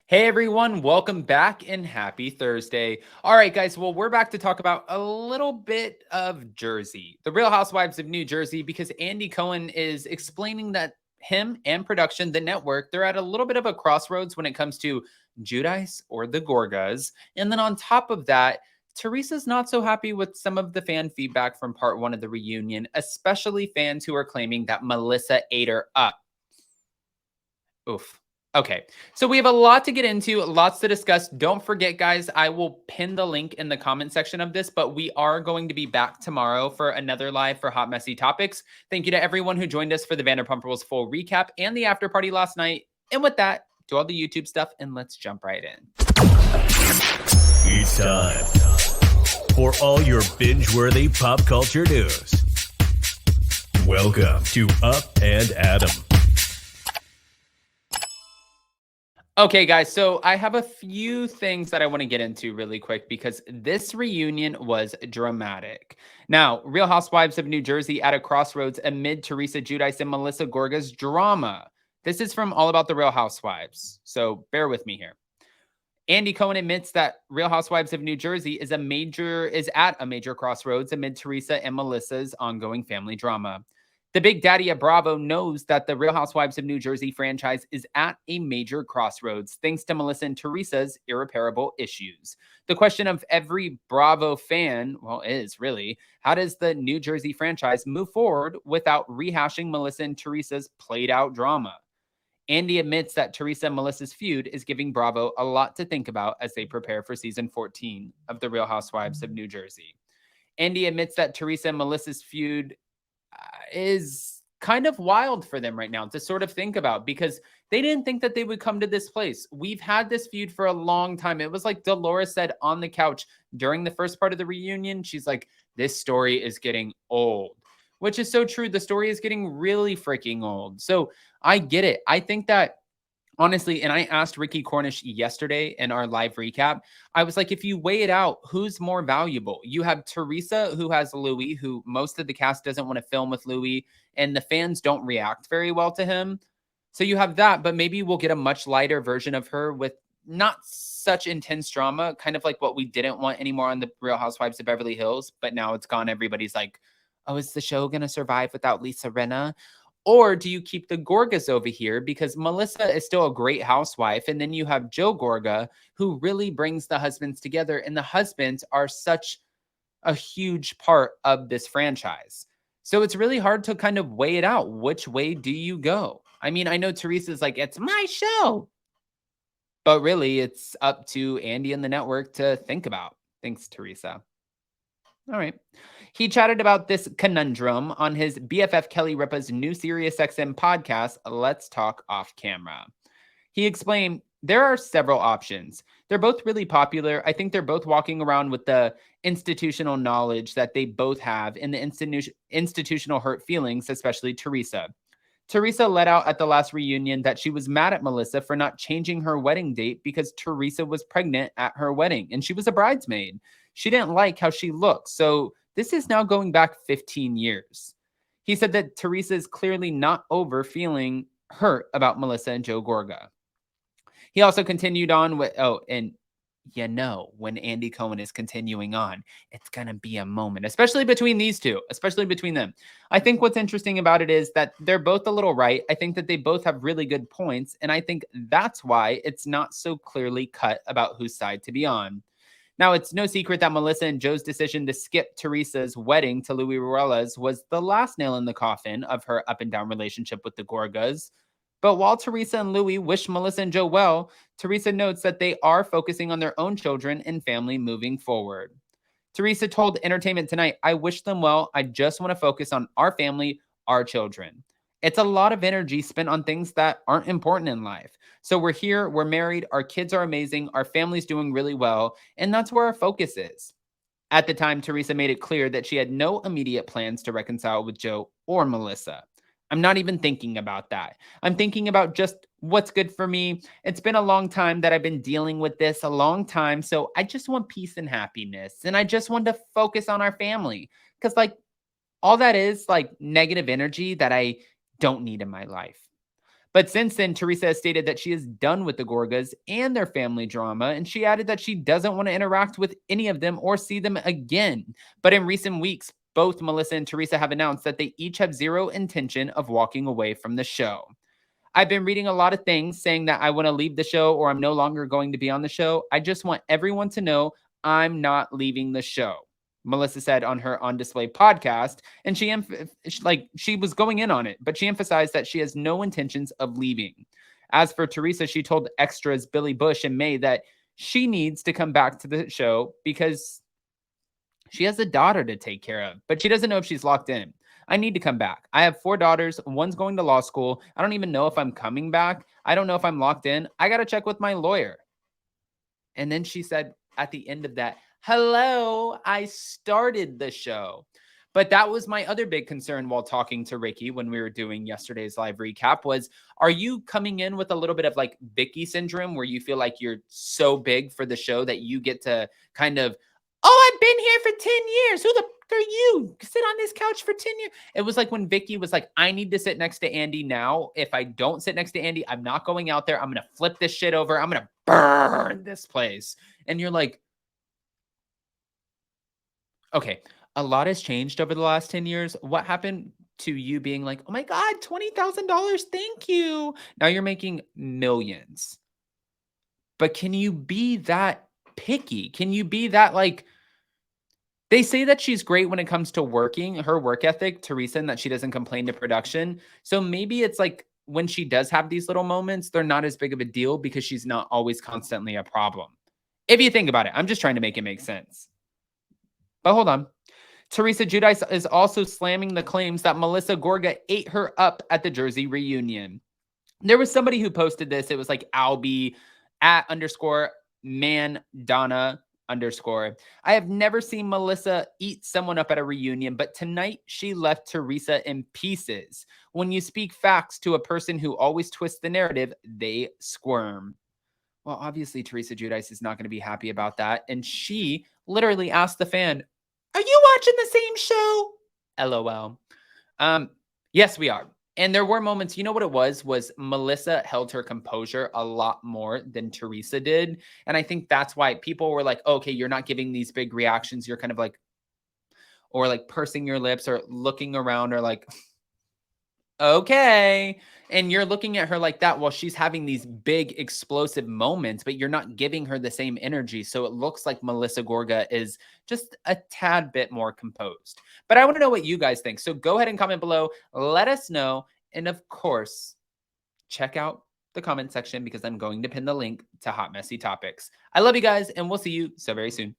Hey everyone, welcome back and happy Thursday. All right, guys, well, we're back to talk about a little bit of Jersey, the Real Housewives of New Jersey, because Andy Cohen is explaining that him and production, the network, they're at a little bit of a crossroads when it comes to Judice or the Gorgas. And then on top of that, Teresa's not so happy with some of the fan feedback from part one of the reunion, especially fans who are claiming that Melissa ate her up. Oof. Okay, so we have a lot to get into, lots to discuss. Don't forget, guys, I will pin the link in the comment section of this, but we are going to be back tomorrow for another live for Hot Messy Topics. Thank you to everyone who joined us for the Vanderpump Rules full recap and the after party last night. And with that, do all the YouTube stuff, and let's jump right in. It's time for all your binge-worthy pop culture news. Welcome to Up and Adam. Okay, guys, so I have a few things that I want to get into really quick because this reunion was dramatic. Now, Real Housewives of New Jersey at a crossroads amid Teresa Giudice and Melissa Gorga's drama. This is from All About the Real Housewives, so bear with me here. Andy Cohen admits that Real Housewives of New Jersey is at a major crossroads amid Teresa and Melissa's ongoing family drama. The Big Daddy of Bravo knows that the Real Housewives of New Jersey franchise is at a major crossroads thanks to Melissa and Teresa's irreparable issues. The question of every Bravo fan, is really, how does the New Jersey franchise move forward without rehashing Melissa and Teresa's played out drama? Andy admits that Teresa and Melissa's feud is giving Bravo a lot to think about as they prepare for season 14 of The Real Housewives of New Jersey. Andy admits that Teresa and Melissa's feud is kind of wild for them right now to sort of think about because they didn't think that they would come to this place. We've had this feud for a long time. It was like Dolores said on the couch during the first part of the reunion. She's like, this story is getting old, which is so true. The story is getting really freaking old. So I get it. I think that honestly, and I asked Ricky Cornish yesterday in our live recap, I was like, if you weigh it out, who's more valuable? You have Teresa, who has Louis, who most of the cast doesn't want to film with Louis, and the fans don't react very well to him. So you have that, but maybe we'll get a much lighter version of her with not such intense drama, kind of like what we didn't want anymore on the Real Housewives of Beverly Hills, but now it's gone. Everybody's like, oh, is the show going to survive without Lisa Rinna? Or do you keep the Gorgas over here? Because Melissa is still a great housewife. And then you have Joe Gorga, who really brings the husbands together. And the husbands are such a huge part of this franchise. So it's really hard to kind of weigh it out. Which way do you go? I mean, I know Teresa's like, it's my show. But really, it's up to Andy and the network to think about. Thanks, Teresa. All right. He chatted about this conundrum on his BFF Kelly Ripa's new SiriusXM podcast, Let's Talk Off Camera. He explained there are several options. They're both really popular. I think they're both walking around with the institutional knowledge that they both have and the institutional hurt feelings, especially Teresa. Teresa let out at the last reunion that she was mad at Melissa for not changing her wedding date because Teresa was pregnant at her wedding and she was a bridesmaid. She didn't like how she looked. So this is now going back 15 years. He said that Teresa is clearly not over feeling hurt about Melissa and Joe Gorga. He also continued on with, when Andy Cohen is continuing on, it's going to be a moment, especially between these two, especially between them. I think what's interesting about it is that they're both a little right. I think that they both have really good points. And I think that's why it's not so clearly cut about whose side to be on. Now, it's no secret that Melissa and Joe's decision to skip Teresa's wedding to Louis Ruela's was the last nail in the coffin of her up and down relationship with the Gorgas. But while Teresa and Louis wish Melissa and Joe well, Teresa notes that they are focusing on their own children and family moving forward. Teresa told Entertainment Tonight, I wish them well. I just want to focus on our family, our children. It's a lot of energy spent on things that aren't important in life. So we're here, we're married, our kids are amazing, our family's doing really well, and that's where our focus is. At the time, Teresa made it clear that she had no immediate plans to reconcile with Joe or Melissa. I'm not even thinking about that. I'm thinking about just what's good for me. It's been a long time that I've been dealing with this, a long time. So I just want peace and happiness. And I just want to focus on our family. Because all that is negative energy that I don't need in my life. But since then, Teresa has stated that she is done with the Gorgas and their family drama, and she added that she doesn't want to interact with any of them or see them again. But in recent weeks, both Melissa and Teresa have announced that they each have zero intention of walking away from the show. I've been reading a lot of things saying that I want to leave the show or I'm no longer going to be on the show. I just want everyone to know I'm not leaving the show, Melissa said on her On Display podcast, and she was going in on it, but she emphasized that she has no intentions of leaving. As for Teresa, she told Extra's Billy Bush in May that she needs to come back to the show because she has a daughter to take care of, but she doesn't know if she's locked in. I need to come back. I have 4 daughters. One's going to law school. I don't even know if I'm coming back. I don't know if I'm locked in. I got to check with my lawyer. And then she said at the end of that, hello, I started the show. But that was my other big concern while talking to Ricky when we were doing yesterday's live recap was, are you coming in with a little bit of like Vicky syndrome where you feel like you're so big for the show that you get to kind of, oh, I've been here for 10 years. Who the fuck are you? Sit on this couch for 10 years. It was like when Vicky was like, I need to sit next to Andy now. If I don't sit next to Andy, I'm not going out there. I'm going to flip this shit over. I'm going to burn this place. And you're like, okay, a lot has changed over the last 10 years. What happened to you being like, oh my God, $20,000. Thank you. Now you're making millions. But can you be that picky? Can you be that like, they say that she's great when it comes to working, her work ethic, Teresa, and that she doesn't complain to production. So maybe it's like when she does have these little moments, they're not as big of a deal because she's not always constantly a problem. If you think about it, I'm just trying to make it make sense. But hold on. Teresa Giudice is also slamming the claims that Melissa Gorga ate her up at the Jersey reunion. There was somebody who posted this. It was like Albie @_man_Donna_. I have never seen Melissa eat someone up at a reunion, but tonight she left Teresa in pieces. When you speak facts to a person who always twists the narrative, they squirm. Well, obviously Teresa Giudice is not going to be happy about that. And she literally asked the fan, are you watching the same show? LOL. Yes, we are. And there were moments, you know what it was Melissa held her composure a lot more than Teresa did. And I think that's why people were like, okay, you're not giving these big reactions. You're kind of like, or like pursing your lips or looking around or like, okay. And you're looking at her like that while she's having these big explosive moments, but you're not giving her the same energy. So it looks like Melissa Gorga is just a tad bit more composed. But I want to know what you guys think. So go ahead and comment below. Let us know. And of course, check out the comment section because I'm going to pin the link to Hot Messy Topics. I love you guys, and we'll see you so very soon.